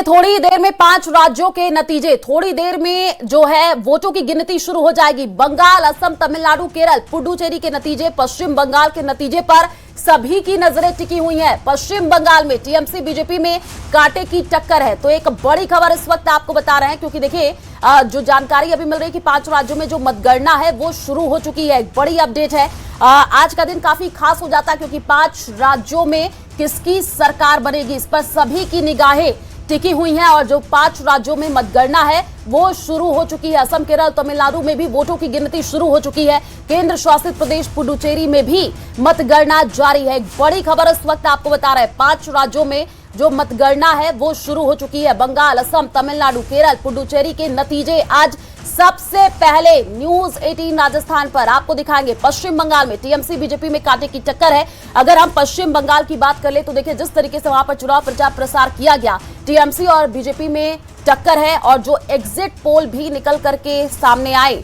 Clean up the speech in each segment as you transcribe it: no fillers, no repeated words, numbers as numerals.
थोड़ी ही देर में 5 राज्यों के नतीजे, थोड़ी देर में जो है वोटों की गिनती शुरू हो जाएगी। बंगाल, असम, तमिलनाडु, केरल, पुडुचेरी के नतीजे, पश्चिम बंगाल के नतीजे पर सभी की नजरें टिकी हुई हैं। पश्चिम बंगाल में टीएमसी बीजेपी में कांटे की टक्कर है। तो एक बड़ी खबर इस वक्त आपको बता रहे हैं, क्योंकि देखिए जो जानकारी अभी मिल रही है कि 5 राज्यों में जो मतगणना है वो शुरू हो चुकी है। एक बड़ी अपडेट है। आज का दिन काफी खास हो जाता है, क्योंकि 5 राज्यों में किसकी सरकार बनेगी इस पर सभी की निगाहें टिकी हुई हैं। और जो 5 राज्यों में मतगणना है वो शुरू हो चुकी है। असम, केरल, तमिलनाडु में भी वोटों की गिनती शुरू हो चुकी है। केंद्र शासित प्रदेश पुडुचेरी में भी मतगणना जारी है। एक बड़ी खबर इस वक्त आपको बता रहे हैं, 5 राज्यों में जो मतगणना है वो शुरू हो चुकी है। बंगाल, असम, तमिलनाडु, केरल, पुडुचेरी के नतीजे आज सबसे पहले न्यूज 18 राजस्थान पर आपको दिखाएंगे। पश्चिम बंगाल में टीएमसी बीजेपी में कांटे की टक्कर है। अगर हम पश्चिम बंगाल की बात कर ले तो देखिए जिस तरीके से वहां पर चुनाव प्रचार प्रसार किया गया, टीएमसी और बीजेपी में टक्कर है। और जो एग्जिट पोल भी निकल करके सामने आए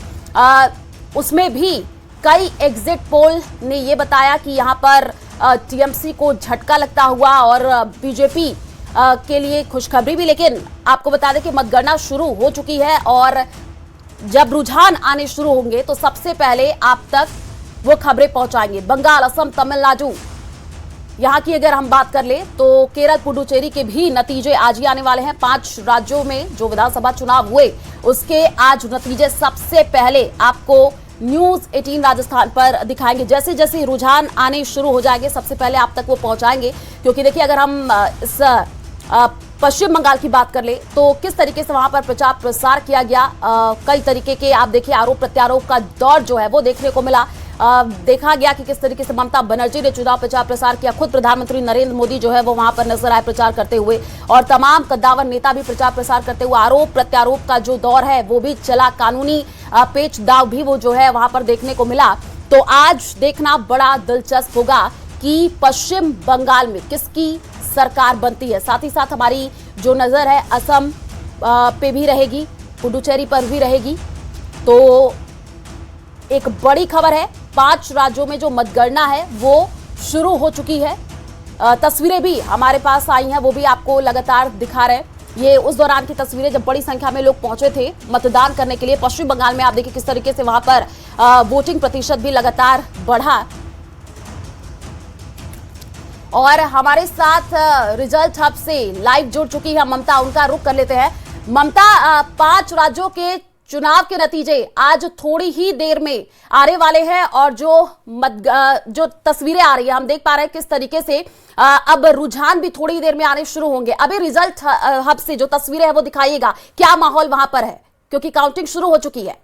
उसमें भी कई एग्जिट पोल ने यह बताया कि यहां पर टीएमसी को झटका लगता हुआ और बीजेपी के लिए खुशखबरी भी। लेकिन आपको बता दें कि मतगणना शुरू हो चुकी है और जब रुझान आने शुरू होंगे तो सबसे पहले आप तक वो खबरें पहुंचाएंगे। बंगाल, असम, तमिलनाडु, यहां की अगर हम बात कर ले तो केरल, पुडुचेरी के भी नतीजे आज ही आने वाले हैं। 5 राज्यों में जो विधानसभा चुनाव हुए उसके आज नतीजे सबसे पहले आपको न्यूज 18 राजस्थान पर दिखाएंगे। जैसे जैसे रुझान आने शुरू हो जाएंगे सबसे पहले आप तक वो पहुंचाएंगे। क्योंकि देखिए अगर हम इस पश्चिम बंगाल की बात कर ले तो किस तरीके से वहां पर प्रचार प्रसार किया गया, कई तरीके के आप देखिए आरोप प्रत्यारोप का दौर जो है वो देखने को मिला। देखा गया कि किस तरीके से ममता बनर्जी ने चुनाव प्रचार प्रसार किया। खुद प्रधानमंत्री नरेंद्र मोदी जो है वो वहां पर नजर आए प्रचार करते हुए, और तमाम कद्दावर नेता भी प्रचार प्रसार करते हुए। आरोप प्रत्यारोप का जो दौर है वो भी चला, कानूनी पेच दाव भी वो जो है वहां पर देखने को मिला। तो आज देखना बड़ा दिलचस्प होगा कि पश्चिम बंगाल में किसकी सरकार बनती है। साथ ही साथ हमारी जो नजर है असम पे भी रहेगी, पुडुचेरी पर भी रहेगी। तो एक बड़ी खबर है, 5 राज्यों में जो मतगणना है वो शुरू हो चुकी है। तस्वीरें भी हमारे पास आई हैं, वो भी आपको लगातार दिखा रहे हैं। ये उस दौरान की तस्वीरें जब बड़ी संख्या में लोग पहुंचे थे मतदान करने के लिए। पश्चिम बंगाल में आप देखिए किस तरीके से वहां पर वोटिंग प्रतिशत भी लगातार बढ़ा। और हमारे साथ रिजल्ट हब से लाइव जुड़ चुकी है ममता, उनका रुख कर लेते हैं। ममता, 5 राज्यों के चुनाव के नतीजे आज थोड़ी ही देर में आने वाले हैं और जो तस्वीरें आ रही है हम देख पा रहे हैं किस तरीके से अब रुझान भी थोड़ी देर में आने शुरू होंगे। अभी रिजल्ट हब से जो तस्वीरें हैं वो दिखाइएगा, क्या माहौल वहां पर है, क्योंकि काउंटिंग शुरू हो चुकी है।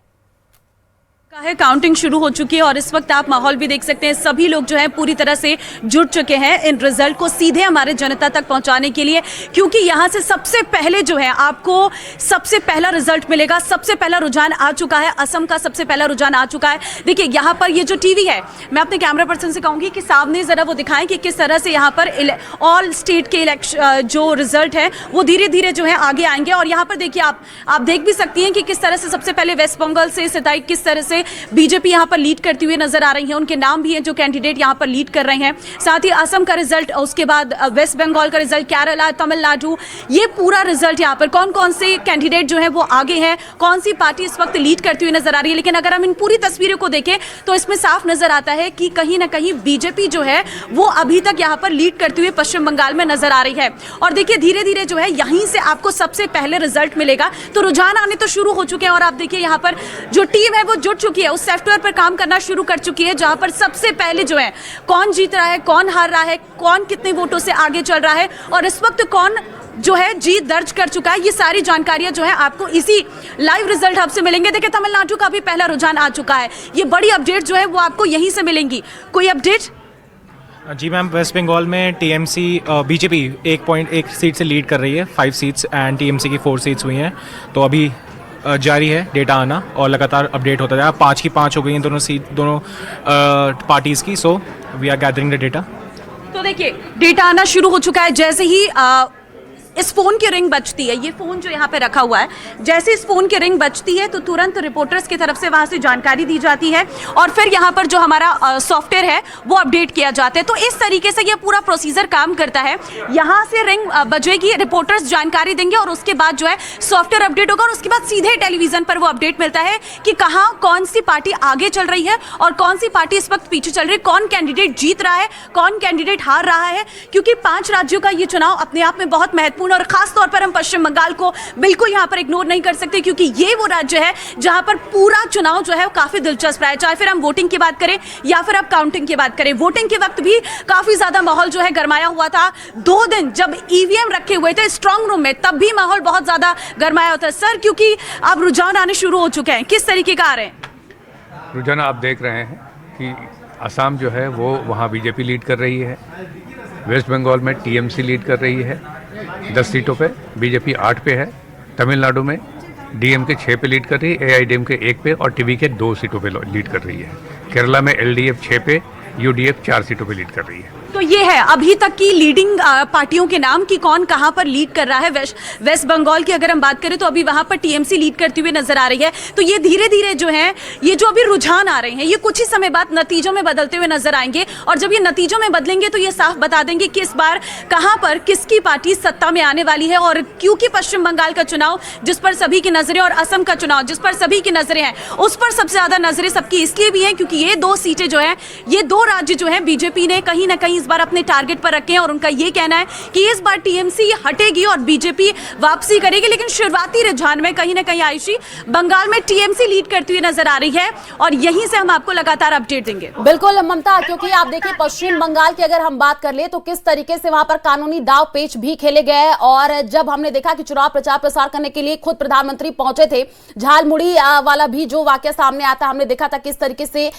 काउंटिंग शुरू हो चुकी है और इस वक्त आप माहौल भी देख सकते हैं। सभी लोग जो है पूरी तरह से जुट चुके हैं इन रिजल्ट को सीधे हमारे जनता तक पहुंचाने के लिए, क्योंकि यहां से सबसे पहले जो है आपको सबसे पहला रिजल्ट मिलेगा। सबसे पहला रुझान आ चुका है, असम का सबसे पहला रुझान आ चुका है। देखिए यहाँ पर ये जो टीवी है, मैं अपने कैमरा पर्सन से कहूंगी कि सामने जरा वो दिखाएं कि किस तरह से यहाँ पर ऑल स्टेट के इलेक्शन जो रिजल्ट है वो धीरे धीरे जो है आगे आएंगे। और यहाँ पर देखिए आप देख भी सकती हैं कि किस तरह से सबसे पहले वेस्ट बंगाल से सिताई किस तरह से बीजेपी यहां पर लीड करती हुई नजर आ रही है। उनके नाम भी हैं जो कैंडिडेट यहां पर लीड कर रहे हैं। साथ ही असम का रिजल्ट, उसके बाद वेस्ट बंगाल का रिजल्ट, केरला, तमिलनाडु, ये पूरा रिजल्ट यहां पर कौन कौन से कैंडिडेट जो है वो आगे हैं, कौन सी पार्टी इस वक्त लीड करती हुई नजर आ रही है। लेकिन अगर हम इन पूरी तस्वीरों को देखें तो इसमें साफ नजर आता है कि कहीं ना कहीं बीजेपी जो है वो अभी तक यहां पर लीड करती हुई पश्चिम बंगाल में नजर आ रही है। और देखिए धीरे धीरे जो है यहीं से आपको सबसे पहले रिजल्ट मिलेगा। तो रुझान आने तो शुरू हो चुके हैं और आप देखिए यहाँ पर जो टीम है वो जुट चुकी है, उस सॉफ्टवेयर पर काम करना शुरू कर चुकी है, जहां पर सबसे पहले जो है कौन जीत रहा है, कौन हार रहा है, कौन कितने वोटों से आगे चल रहा है और इस वक्त कौन जो है जीत दर्ज कर चुका है, ये सारी जानकारियां जो है आपको इसी लाइव रिजल्ट हब से मिलेंगे। देखिए तमिलनाडु का भी पहला रुझान आ चुका है। ये बड़ी अपडेट जो है वो आपको यहीं से मिलेंगी। कोई अपडेट? जी मैम, वेस्ट बंगाल में टीएमसी बीजेपी 1.1 सीट से लीड कर रही है, 5 सीट्स एंड टीएमसी की 4 सीट्स हुई हैं। तो अभी जारी है डेटा आना और लगातार अपडेट होता जाएगा। 5 की 5 हो गई हैं दोनों पार्टीज़ की। So we are gathering the data. तो देखिए डेटा आना शुरू हो चुका है। जैसे ही इस फोन की रिंग बजती है, ये फोन जो यहाँ पे रखा हुआ है, जैसे इस फोन की रिंग बजती है तो तुरंत रिपोर्टर्स की तरफ से वहां से जानकारी दी जाती है और फिर यहाँ पर जो हमारा सॉफ्टवेयर है वो अपडेट किया जाता है। तो इस तरीके से ये पूरा प्रोसीजर काम करता है। यहाँ से रिंग बजेगी, रिपोर्टर्स जानकारी देंगे और उसके बाद जो है सॉफ्टवेयर अपडेट होगा और उसके बाद सीधे टेलीविजन पर वो अपडेट मिलता है कि कहाँ कौन सी पार्टी आगे चल रही है और कौन सी पार्टी इस वक्त पीछे चल रही है, कौन कैंडिडेट जीत रहा है, कौन कैंडिडेट हार रहा है। क्योंकि 5 राज्यों का ये चुनाव अपने आप में बहुत महत्वपूर्ण और खास तौर पर हम पश्चिम बंगाल को बिल्कुल यहाँ पर इग्नोर नहीं कर सकते, क्योंकि ये वो राज्य है जहां पर पूरा चुनाव जो है काफी दिलचस्प रहा है। चाहे फिर हम वोटिंग की बात करें या फिर अब काउंटिंग की बात करें, वोटिंग के वक्त भी काफी ज्यादा माहौल जो है गरमाया हुआ था। 2 दिन जब ईवीएम रखे हुए थे स्ट्रांग रूम में, तब भी माहौल बहुत ज्यादा गरमाया होता है। सर, क्योंकि अब रुझान आने शुरू हो चुके हैं, किस तरीके का आ रहे हैं रुझान? आप देख रहे हैं कि असम जो है वो वहाँ बीजेपी लीड कर रही है, वेस्ट बंगाल में टीएमसी लीड कर रही है 10 सीटों पे, बीजेपी 8 पे है, तमिलनाडु में डीएमके 6 पे लीड कर रही है, एआईडीएमके 1 पे और टीवीके 2 सीटों पे लीड कर रही है, केरला में एलडीएफ 6 पे, यूडीएफ 4 सीटों पे लीड कर रही है। तो ये है अभी तक की लीडिंग पार्टियों के नाम कि कौन कहां पर लीड कर रहा है। वेस्ट बंगाल की अगर हम बात करें तो अभी वहां पर टीएमसी लीड करती हुई नजर आ रही है। तो ये धीरे धीरे जो है, ये जो अभी रुझान आ रहे हैं, ये कुछ ही समय बाद नतीजों में बदलते हुए नजर आएंगे और जब ये नतीजों में बदलेंगे तो ये साफ बता देंगे कि इस बार कहां पर किसकी पार्टी सत्ता में आने वाली है। और क्योंकि पश्चिम बंगाल का चुनाव जिस पर सभी की नजरें और असम का चुनाव जिस पर सभी की नजरें हैं, उस पर सबसे ज्यादा नजरें सबकी इसलिए भी हैं क्योंकि ये 2 सीटें जो है, ये 2 राज्य जो है बीजेपी ने कहीं ना कहीं इस बार अपने टारगेट पर रखे हैं और उनका ये कहना है कि इस बार टीएमसी हटेगी और बीजेपी वापसी करेगी। लेकिन शुरुआती रुझान में कहीं ना कहीं आयुषी बंगाल में टीएमसी लीड करती हुई नजर आ रही है और यहीं से हम आपको लगातार अपडेट देंगे। बिल्कुल ममता, क्योंकि आप देखिए पश्चिम बंगाल की अगर हम बात कर ले तो किस तरीके से वहां पर कानूनी दाव पेच भी खेले गए और जब हमने देखा कि चुनाव प्रचार प्रसार करने के लिए खुद प्रधानमंत्री पहुंचे थे, झालमुड़ी वाला भी जो वाकया सामने आता हमने देखा था किस तरीके से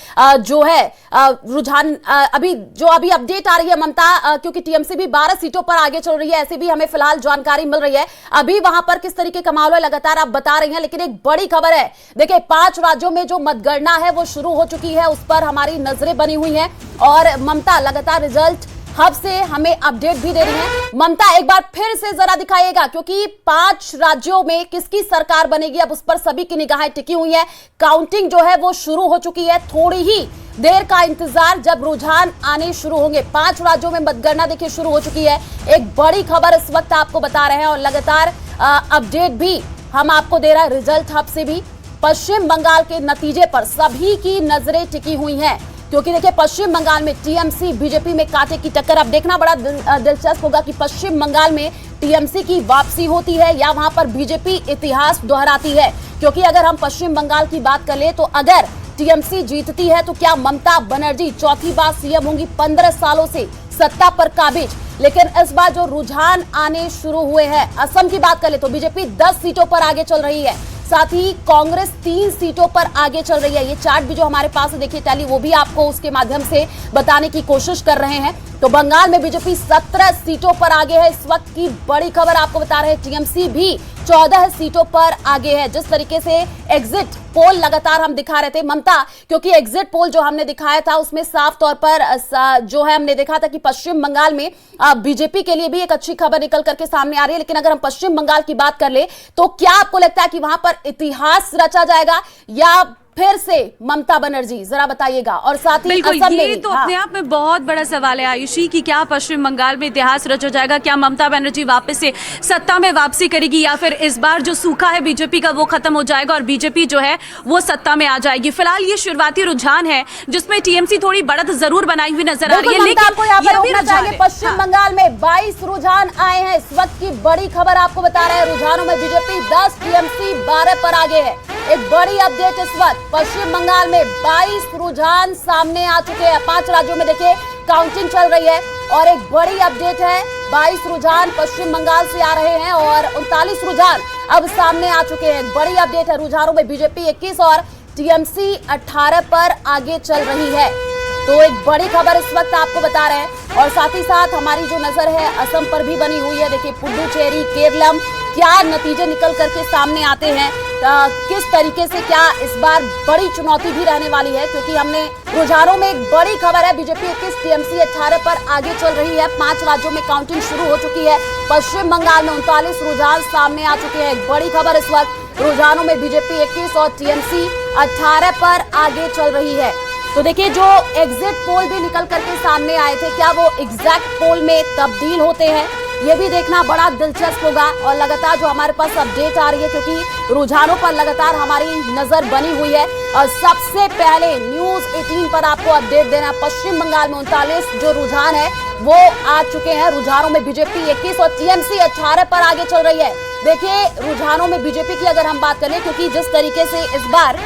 जो है रुझान अभी अपडेट आ रही है ममता, क्योंकि टीएमसी भी 12 सीटों पर आगे चल रही है, ऐसी भी हमें फिलहाल जानकारी मिल रही है। अभी वहां पर किस तरीके का माहौल है लगातार आप बता रही हैं, लेकिन एक बड़ी खबर है, देखिए 5 राज्यों में जो मतगणना है वो शुरू हो चुकी है, उस पर हमारी नजरें बनी हुई हैं और ममता लगातार रिजल्ट हब से हमें अपडेट भी दे रही है। ममता, एक बार फिर से जरा दिखाइएगा, क्योंकि 5 राज्यों में किसकी सरकार बनेगी अब उस पर सभी की निगाहें टिकी हुई है। काउंटिंग जो है वो शुरू हो चुकी है, थोड़ी ही देर का इंतजार, जब रुझान आने शुरू होंगे। 5 राज्यों में मतगणना देखिए शुरू हो चुकी है। एक बड़ी खबर इस वक्त आपको बता रहे हैं और लगातार अपडेट भी हम आपको दे रहा है रिजल्ट हब से भी। पश्चिम बंगाल के नतीजे पर सभी की नजरें टिकी हुई हैं, क्योंकि देखिए पश्चिम बंगाल में टीएमसी बीजेपी में कांटे की टक्कर। अब देखना बड़ा दिलचस्प होगा कि पश्चिम बंगाल में टीएमसी की वापसी होती है या वहां पर बीजेपी इतिहास दोहराती है। क्योंकि अगर हम पश्चिम बंगाल की बात कर ले तो अगर टीएमसी जीतती है तो क्या ममता बनर्जी चौथी बार सीएम होंगी 15 सालों से सत्ता पर काबिज। लेकिन इस बार जो रुझान आने शुरू हुए हैं, असम की बात कर ले तो बीजेपी 10 सीटों पर आगे चल रही है, साथ ही कांग्रेस 3 सीटों पर आगे चल रही है। ये चार्ट भी जो हमारे पास है देखिए टैली, वो भी आपको उसके माध्यम से बताने की कोशिश कर रहे हैं। तो बंगाल में बीजेपी 17 सीटों पर आगे है। इस वक्त की बड़ी खबर आपको बता रहे हैं, टीएमसी भी 14 सीटों पर आगे है। जिस तरीके से एग्जिट पोल लगातार हम दिखा रहे थे ममता, क्योंकि एग्जिट पोल जो हमने दिखाया था उसमें साफ तौर पर जो है हमने देखा था कि पश्चिम बंगाल में बीजेपी के लिए भी एक अच्छी खबर निकल करके सामने आ रही है। लेकिन अगर हम पश्चिम बंगाल की बात कर ले तो क्या आपको लगता है कि वहां पर इतिहास रचा जाएगा या फिर से ममता बनर्जी, जरा बताइएगा। और साथ ही असम में ये तो अपने आप में बहुत बड़ा सवाल है आयुषी कि क्या पश्चिम बंगाल में इतिहास रचा जाएगा, क्या ममता बनर्जी वापस से सत्ता में वापसी करेगी या फिर इस बार जो सूखा है बीजेपी का वो खत्म हो जाएगा और बीजेपी जो है वो सत्ता में आ जाएगी। फिलहाल ये शुरुआती रुझान है जिसमें टीएमसी थोड़ी बढ़त जरूर बनाई हुई नजर आ रही है, लेकिन आपको यहाँ पर रोकना चाहेंगे। पश्चिम बंगाल में 22 रुझान आए हैं। इस वक्त की बड़ी खबर आपको बता रहे हैं, रुझानों में बीजेपी 10, टीएमसी 12 पर आगे है। एक बड़ी अपडेट इस वक्त पश्चिम बंगाल में 22 रुझान सामने आ चुके हैं। 5 राज्यों में देखिए काउंटिंग चल रही है और एक बड़ी अपडेट है, 22 रुझान पश्चिम बंगाल से आ रहे हैं और 39 रुझान अब सामने आ चुके हैं। एक बड़ी अपडेट है, रुझानों में बीजेपी 21 और टीएमसी 18 पर आगे चल रही है। तो एक बड़ी खबर इस वक्त आपको बता रहे हैं और साथ ही साथ हमारी जो नजर है असम पर भी बनी हुई है। देखिए पुडुचेरी, केरलम, क्या नतीजे निकल करके सामने आते हैं। किस तरीके से क्या इस बार बड़ी चुनौती भी रहने वाली है, क्योंकि हमने रुझानों में एक बड़ी खबर है, बीजेपी 21 टीएमसी 18 पर आगे चल रही है। 5 राज्यों में काउंटिंग शुरू हो चुकी है। पश्चिम बंगाल में 39 रुझान सामने आ चुके हैं। एक बड़ी खबर इस वक्त रुझानों में बीजेपी 21 और टीएमसी 18 पर आगे चल रही है। तो देखिए, जो एग्जिट पोल भी निकल करके सामने आए थे, क्या वो एग्जैक्ट पोल में तब्दील होते हैं, ये भी देखना बड़ा दिलचस्प होगा। और लगातार जो हमारे पास अपडेट आ रही है, क्योंकि रुझानों पर लगातार हमारी नजर बनी हुई है। और सबसे पहले न्यूज 18 पर आपको अपडेट देना, पश्चिम बंगाल में 39 जो रुझान है वो आ चुके हैं। रुझानों में बीजेपी 21 और टीएमसी 18 पर आगे चल रही है। देखिए, रुझानों में बीजेपी की अगर हम बात करें, क्योंकि जिस तरीके से इस बार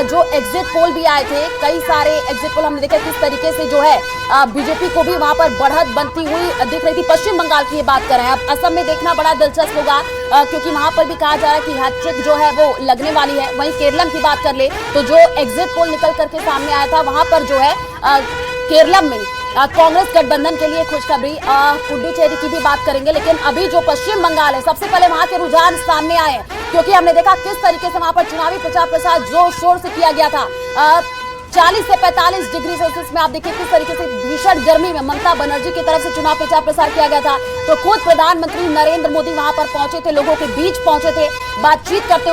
जो एग्जिट पोल भी आए थे, कई सारे एग्जिट पोल हमने देखा किस तरीके से जो है बीजेपी को भी वहां पर बढ़त बनती हुई दिख रही थी। पश्चिम बंगाल की बात कर रहे हैं, अब असम में देखना बड़ा दिलचस्प होगा, क्योंकि वहां पर भी कहा जा रहा है कि हैट्रिक जो है वो लगने वाली है। वहीं केरलम की बात कर ले तो जो एग्जिट पोल निकल करके सामने आया था, वहां पर जो है केरलम में कांग्रेस गठबंधन के लिए खुशखबरी। पुडुचेरी की भी बात करेंगे, लेकिन अभी जो पश्चिम बंगाल है, सबसे पहले वहां के रुझान सामने आए हैं, क्योंकि हमने देखा किस तरीके से वहां पर चुनावी प्रचार प्रसार जोर शोर से किया गया था। 40 से 45 डिग्री सेल्सियस में आप देखिए किस तरीके से भीषण गर्मी में ममता बनर्जी की तरफ से चुनाव प्रचार प्रसार किया गया था। तो खुद प्रधानमंत्री नरेंद्र मोदी वहां पर पहुंचे थे, लोगों के बीच पहुंचे थे, बातचीत करते हुए